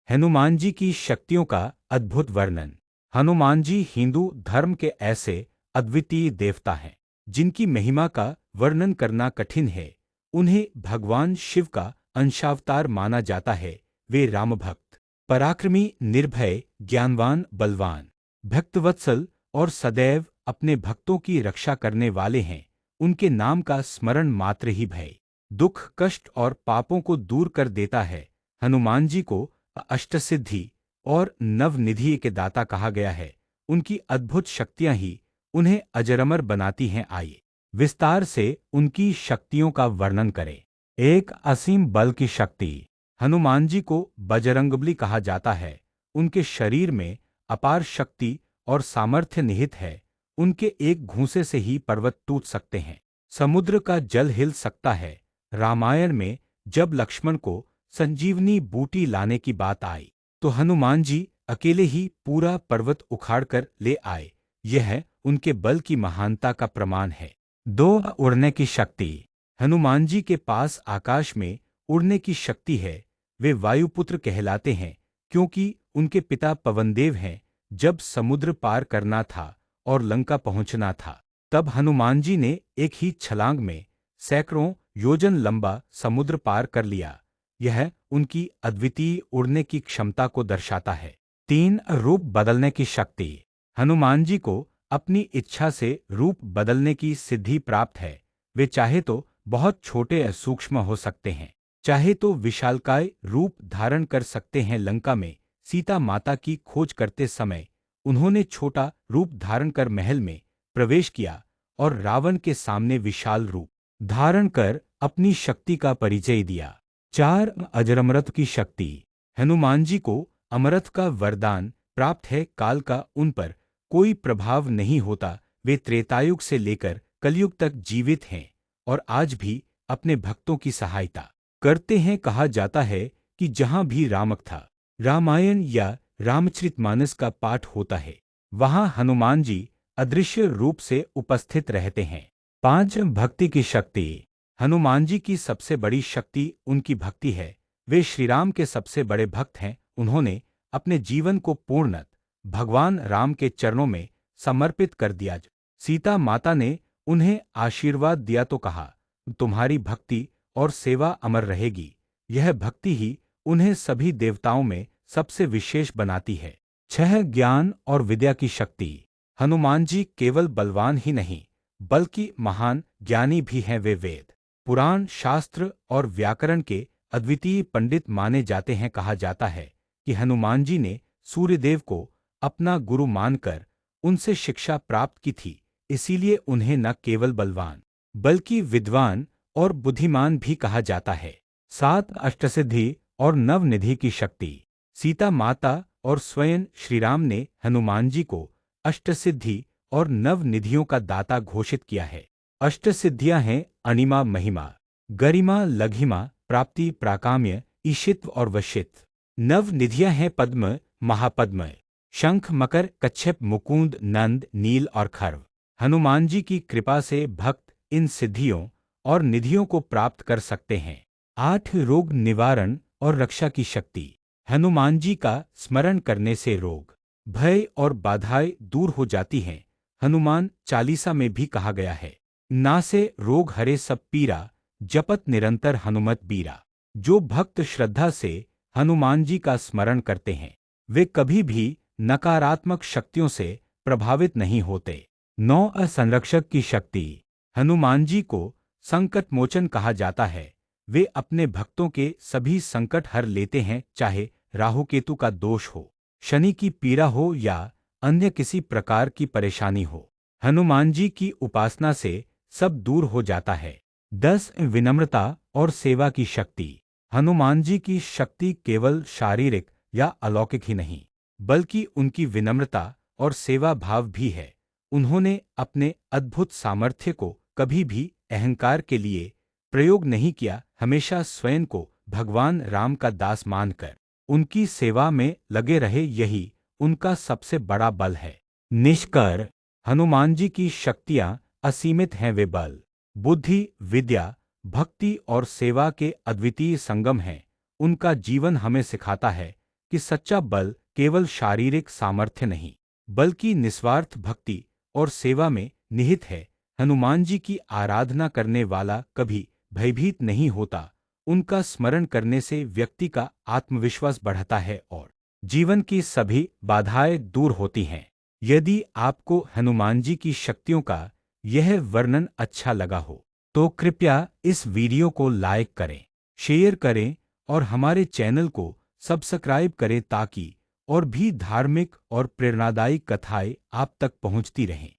हनुमान जी की शक्तियों का अद्भुत वर्णन। हनुमान जी हिंदू धर्म के ऐसे अद्वितीय देवता हैं जिनकी महिमा का वर्णन करना कठिन है। उन्हें भगवान शिव का अंशावतार माना जाता है। वे राम भक्त, पराक्रमी, निर्भय, ज्ञानवान, बलवान, भक्तवत्सल और सदैव अपने भक्तों की रक्षा करने वाले हैं। उनके नाम का स्मरण मात्र ही भय, दुख, कष्ट और पापों को दूर कर देता है। हनुमान जी को अष्टसिद्धि और नवनिधि के दाता कहा गया है। उनकी अद्भुत शक्तियां ही उन्हें अजरअमर बनाती हैं। आइए विस्तार से उनकी शक्तियों का वर्णन करें। एक असीम बल की शक्ति। हनुमान जी को बजरंगबली कहा जाता है। उनके शरीर में अपार शक्ति और सामर्थ्य निहित है। उनके एक घूंसे से ही पर्वत टूट सकते हैं, समुद्र का जल हिल सकता है। रामायण में जब लक्ष्मण को संजीवनी बूटी लाने की बात आई तो हनुमान जी अकेले ही पूरा पर्वत उखाड़ कर ले आए। यह उनके बल की महानता का प्रमाण है। दो, उड़ने की शक्ति। हनुमान जी के पास आकाश में उड़ने की शक्ति है। वे वायुपुत्र कहलाते हैं क्योंकि उनके पिता पवनदेव हैं। जब समुद्र पार करना था और लंका पहुंचना था, तब हनुमान जी ने एक ही छलांग में सैकड़ों योजन लंबा समुद्र पार कर लिया। यह उनकी अद्वितीय उड़ने की क्षमता को दर्शाता है। तीन, रूप बदलने की शक्ति। हनुमान जी को अपनी इच्छा से रूप बदलने की सिद्धि प्राप्त है। वे चाहे तो बहुत छोटे या सूक्ष्म हो सकते हैं, चाहे तो विशालकाय रूप धारण कर सकते हैं। लंका में सीता माता की खोज करते समय उन्होंने छोटा रूप धारण कर महल में प्रवेश किया और रावण के सामने विशाल रूप धारण कर अपनी शक्ति का परिचय दिया। चार, अजरअमरत्व की शक्ति। हनुमान जी को अमरत्व का वरदान प्राप्त है। काल का उन पर कोई प्रभाव नहीं होता। वे त्रेतायुग से लेकर कलयुग तक जीवित हैं और आज भी अपने भक्तों की सहायता करते हैं। कहा जाता है कि जहां भी रामक था, रामायण या रामचरितमानस का पाठ होता है, वहां हनुमान जी अदृश्य रूप से उपस्थित रहते हैं। पांच, भक्ति की शक्ति। हनुमान जी की सबसे बड़ी शक्ति उनकी भक्ति है। वे श्रीराम के सबसे बड़े भक्त हैं। उन्होंने अपने जीवन को पूर्णतः भगवान राम के चरणों में समर्पित कर दिया। सीता माता ने उन्हें आशीर्वाद दिया तो कहा, तुम्हारी भक्ति और सेवा अमर रहेगी। यह भक्ति ही उन्हें सभी देवताओं में सबसे विशेष बनाती है। छह, ज्ञान और विद्या की शक्ति। हनुमान जी केवल बलवान ही नहीं बल्कि महान ज्ञानी भी हैं। वे वेद, पुराण, शास्त्र और व्याकरण के अद्वितीय पंडित माने जाते हैं। कहा जाता है कि हनुमान जी ने सूर्यदेव को अपना गुरु मानकर उनसे शिक्षा प्राप्त की थी। इसीलिए उन्हें न केवल बलवान बल्कि विद्वान और बुद्धिमान भी कहा जाता है। सात, अष्टसिद्धि और नवनिधि की शक्ति। सीता माता और स्वयं श्रीराम ने हनुमान जी को अष्टसिद्धि और नवनिधियों का दाता घोषित किया है। अष्टसिद्धियां हैं अणिमा, महिमा, गरिमा, लघिमा, प्राप्ति, प्राकाम्य, ईशित्व और वशित्व। नवनिधियां हैं पद्म, महापद्म, शंख, मकर, कच्छप, मुकुंद, नंद, नील और खर्व। हनुमान जी की कृपा से भक्त इन सिद्धियों और निधियों को प्राप्त कर सकते हैं। आठ, रोग निवारण और रक्षा की शक्ति। हनुमान जी का स्मरण करने से रोग, भय और बाधाएं दूर हो जाती हैं। हनुमान चालीसा में भी कहा गया है, नासे रोग हरे सब पीरा, जपत निरंतर हनुमत बीरा। जो भक्त श्रद्धा से हनुमान जी का स्मरण करते हैं वे कभी भी नकारात्मक शक्तियों से प्रभावित नहीं होते। नौ, संरक्षक की शक्ति। हनुमान जी को संकट मोचन कहा जाता है। वे अपने भक्तों के सभी संकट हर लेते हैं, चाहे राहु केतु का दोष हो, शनि की पीड़ा हो या अन्य किसी प्रकार की परेशानी हो। हनुमान जी की उपासना से सब दूर हो जाता है। 10, विनम्रता और सेवा की शक्ति। हनुमान जी की शक्ति केवल शारीरिक या अलौकिक ही नहीं बल्कि उनकी विनम्रता और सेवा भाव भी है। उन्होंने अपने अद्भुत सामर्थ्य को कभी भी अहंकार के लिए प्रयोग नहीं किया, हमेशा स्वयं को भगवान राम का दास मानकर उनकी सेवा में लगे रहे। यही उनका सबसे बड़ा बल है। निष्कर्ष, हनुमान जी की शक्तियां असीमित हैं। वे बल, बुद्धि, विद्या, भक्ति और सेवा के अद्वितीय संगम हैं। उनका जीवन हमें सिखाता है कि सच्चा बल केवल शारीरिक सामर्थ्य नहीं, बल्कि निस्वार्थ भक्ति और सेवा में निहित है। हनुमान जी की आराधना करने वाला कभी भयभीत नहीं होता। उनका स्मरण करने से व्यक्ति का आत्मविश्वास बढ़ता है और जीवन की सभी बाधाएं दूर होती हैं। यदि आपको हनुमान जी की शक्तियों का यह वर्णन अच्छा लगा हो, तो कृपया इस वीडियो को लाइक करें, शेयर करें और हमारे चैनल को सब्सक्राइब करें ताकि और भी धार्मिक और प्रेरणादायी कथाएं आप तक पहुंचती रहें।